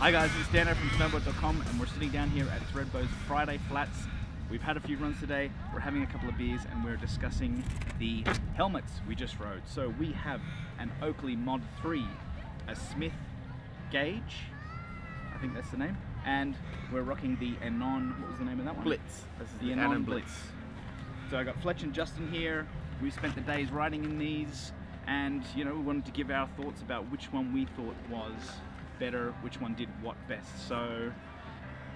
Hi guys, it's Dan from snowboard.com and we're sitting down here at Threadbow's Friday Flats. We've had a few runs today, we're having a couple of beers and we're discussing the helmets we just rode. So we have an Oakley Mod3, a Smith Gage, I think that's the name, and we're rocking the Anon, what was the name of that one? Blitz. This is the Anon Blitz. So I got Fletch and Justin here, we spent the days riding in these and we wanted to give our thoughts about which one we thought was better, which one did what best. So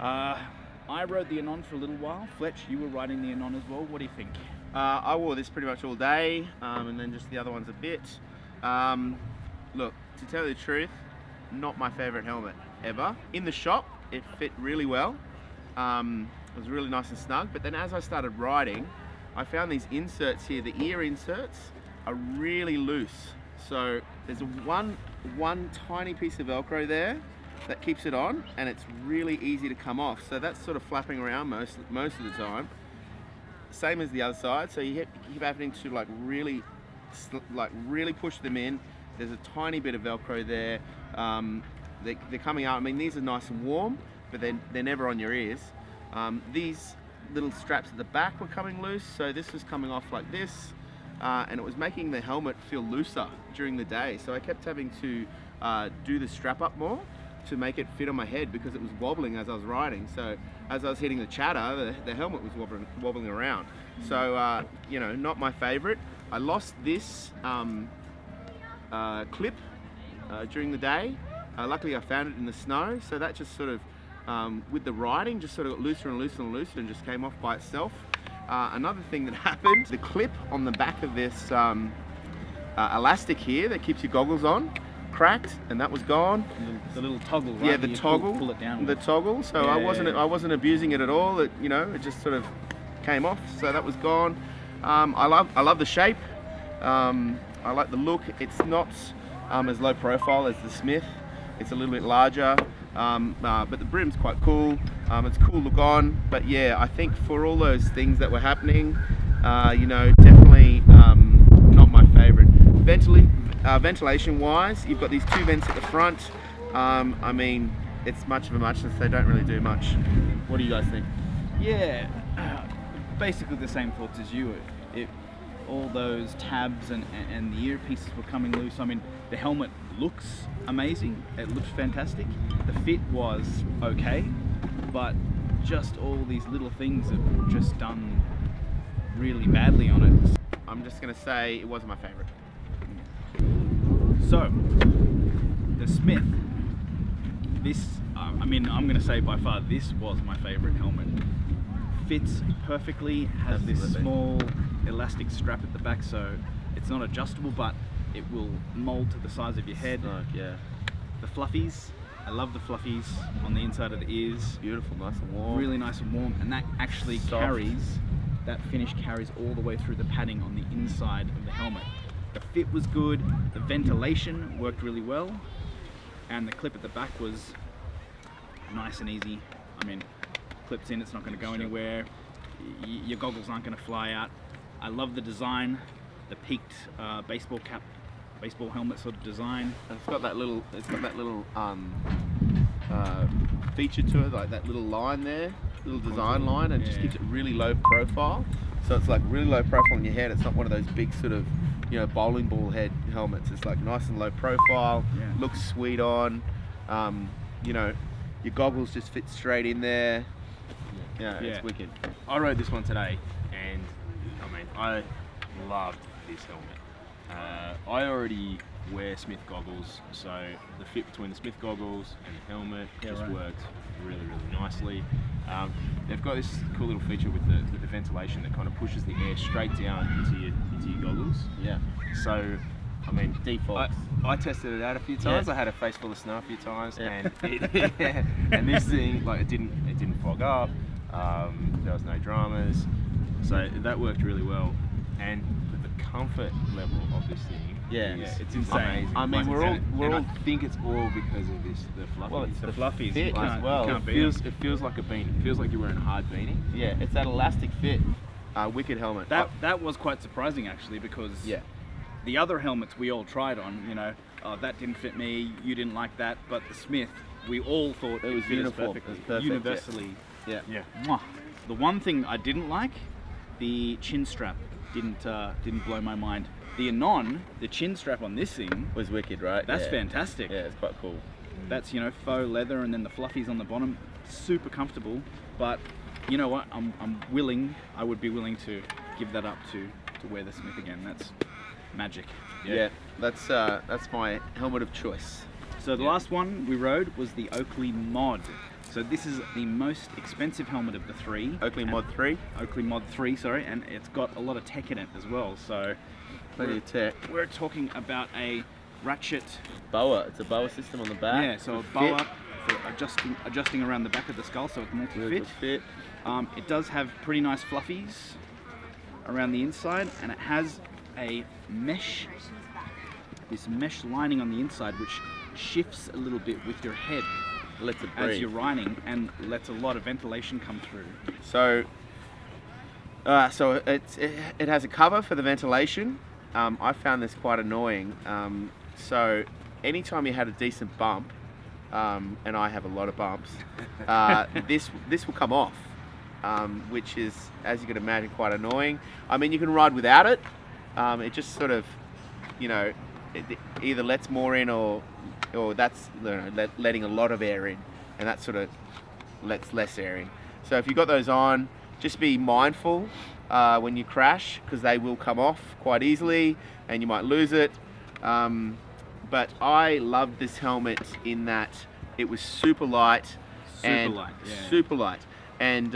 I rode the Anon for a little while. Fletch, you were riding the Anon as well. What do you think? I wore this pretty much all day, and then just the other ones a bit. Look, to tell you the truth, not my favorite helmet ever. In the shop, it fit really well. It was really nice and snug, but then as I started riding, I found these inserts here, the ear inserts, are really loose. So there's one tiny piece of Velcro there that keeps it on, and it's really easy to come off. So that's sort of flapping around most of the time. Same as the other side. So you keep having to really push them in. There's a tiny bit of Velcro there. They're coming out. I mean, these are nice and warm, but they're never on your ears. These little straps at the back were coming loose, so this was coming off like this. And it was making the helmet feel looser during the day, so I kept having to do the strap up more to make it fit on my head because it was wobbling as I was riding. So as I was hitting the chatter, the helmet was wobbling around. So not my favorite. I lost this clip during the day. Luckily I found it in the snow, so that just sort of with the riding just sort of got looser and looser and looser and just came off by itself. Another thing that happened, the clip on the back of this elastic here that keeps your goggles on cracked, and that was gone. The little toggle, right? Yeah, the toggle. Pull it down. The toggle. So yeah, I wasn't abusing it at all. It it just sort of came off. So that was gone. I love the shape. I like the look. It's not as low profile as the Smith. It's a little bit larger. But the brim's quite cool. It's a cool look on, but yeah, I think for all those things that were happening, definitely not my favorite. Ventilation wise, you've got these two vents at the front. I mean, it's much of a muchness. They don't really do much. What do you guys think? Yeah, basically the same thoughts as you. All those tabs and the earpieces were coming loose. I mean, the helmet looks amazing. It looks fantastic. The fit was okay, but just all these little things have just done really badly on it. I'm just gonna say it wasn't my favorite. So, the Smith, I'm gonna say by far this was my favorite helmet. Fits perfectly, has this small elastic strap at the back, so it's not adjustable, but it will mold to the size of your head. Yeah. The fluffies, I love the fluffies on the inside of the ears. Beautiful, nice and warm. Really nice and warm, and that actually that finish carries all the way through the padding on the inside of the helmet. The fit was good, the ventilation worked really well, and the clip at the back was nice and easy. I mean, clips in, it's not going to go anywhere. Your goggles aren't going to fly out. I love the design, the peaked baseball helmet sort of design. And it's got that little feature to it, like that little line there, little design line, and it just keeps it really low profile. So it's like really low profile on your head. It's not one of those big sort of bowling ball head helmets. It's like nice and low profile. Looks sweet on. Your goggles just fit straight in there. Yeah, it's wicked. I rode this one today, and I mean, I loved this helmet. I already wear Smith goggles, so the fit between the Smith goggles and the helmet worked really, really nicely. They've got this cool little feature with the ventilation that kind of pushes the air straight down into your goggles. Yeah. So, I mean, default. I tested it out a few times. I had a face full of snow a few times, and and this thing, it didn't fog up. There was no dramas, so that worked really well. And the comfort level of this thing, it's insane. Amazing. I mean, I think it's all because of the fluffies. Well, it's the fluffies fit as well. It feels like a beanie. It feels like you're wearing a hard beanie. Yeah, it's that elastic fit. Wicked helmet. That was quite surprising actually, because the other helmets we all tried on, that didn't fit me, you didn't like that, but the Smith we all thought It was fit us uniform. perfectly. It was perfect, Universally. Yeah. Yeah. Mwah. The one thing I didn't like, the chin strap didn't blow my mind. The Anon, the chin strap on this thing, Was wicked, right? that's Yeah. fantastic. Yeah, it's quite cool. That's, you know, faux leather and then the fluffies on the bottom, super comfortable. But you know what? I would be willing to give that up to wear the Smith again. That's magic. Yeah, that's my helmet of choice. So the last one we rode was the Oakley Mod. So this is the most expensive helmet of the three. Oakley And- Mod3. Oakley Mod3, sorry, and it's got a lot of tech in it as well. So Plenty of tech. we're talking about a ratchet. Boa. It's a boa system on the back. Yeah, so a Good boa fit. for adjusting around the back of the skull, so it's Really multi-fit. good fit. It does have pretty nice fluffies around the inside, and it has a mesh, this mesh lining on the inside, which shifts a little bit with your head Lets it as breathe. you're riding, and lets a lot of ventilation come through. So it has a cover for the ventilation. I found this quite annoying. So anytime you had a decent bump, and I have a lot of bumps, this will come off, which is, as you can imagine, quite annoying. I mean, you can ride without it. It just sort of, you know, it either lets more in or that's, you know, letting a lot of air in, and that sort of lets less air in. So if you've got those on, just be mindful when you crash, because they will come off quite easily and you might lose it. But I loved this helmet in that it was super light, super light, and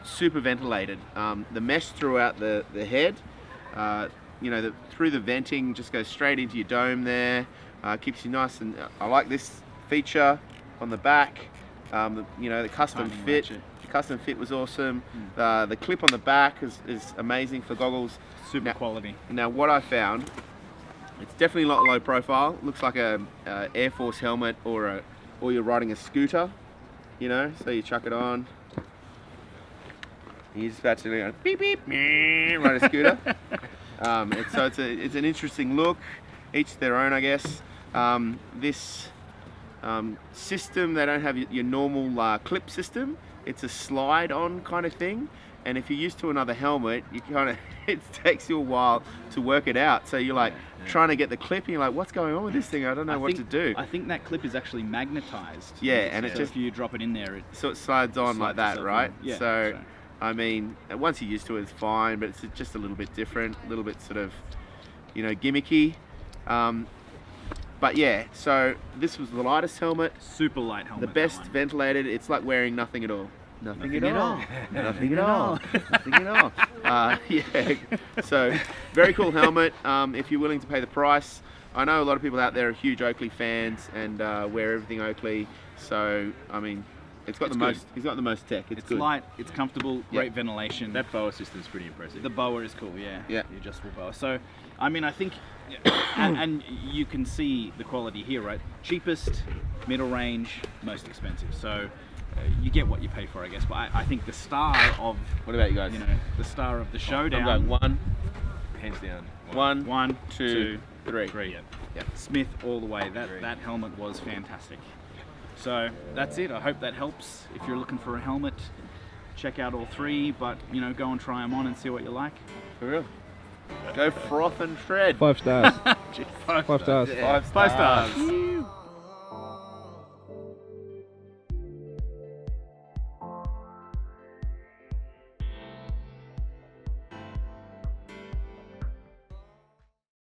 super ventilated. The mesh throughout the head, you know, through the venting, just goes straight into your dome there. Keeps you nice, and I like this feature on the back. You know, the custom Timing fit. ratchet. The custom fit was awesome. The clip on the back is amazing for goggles. Super quality. Now, what I found, it's definitely not low profile. Looks like a Air Force helmet, or you're riding a scooter. You know, so you chuck it on. You're just about to go beep beep, ride a scooter. It's an interesting look. Each their own, I guess. This system, they don't have your normal clip system. It's a slide-on kind of thing. And if you're used to another helmet, you kind of it takes you a while to work it out. So you're like trying to get the clip, and you're like, what's going on with this thing? I don't know what to do. I think that clip is actually magnetized. Yeah, and it so just if you drop it in there, so it slides on like slides that, itself right? in. Yeah, So, so- I mean, once you're used to it, it's fine, but it's just a little bit different, a little bit sort of, you know, gimmicky. But yeah, so this was the lightest helmet, super light helmet. the that best one. ventilated. It's like wearing nothing at all. Nothing at at all. all. Nothing at all. Nothing at all. Yeah. So very cool helmet. If you're willing to pay the price, I know a lot of people out there are huge Oakley fans and wear everything Oakley. So I mean, it's got It's the good. most. He's got the most tech. It's good. light, it's comfortable, Yeah. great ventilation. That boa system's pretty impressive. The boa is cool, yeah. Yeah. The adjustable boa. So, I mean, I think, and you can see the quality here, right? Cheapest, middle range, most expensive. So, you get what you pay for, I guess. But I think the star of, What about you guys? you know, the star of the showdown. I'm going one, Hands down. one, two, three. three. Yeah. Yeah. Smith all the way. Three. That helmet was fantastic. So that's it. I hope that helps. If you're looking for a helmet, check out all three. But you know, go and try them on and see what you like. For real. Go froth and shred. 5 stars. 5 5 stars. Yeah. 5 stars.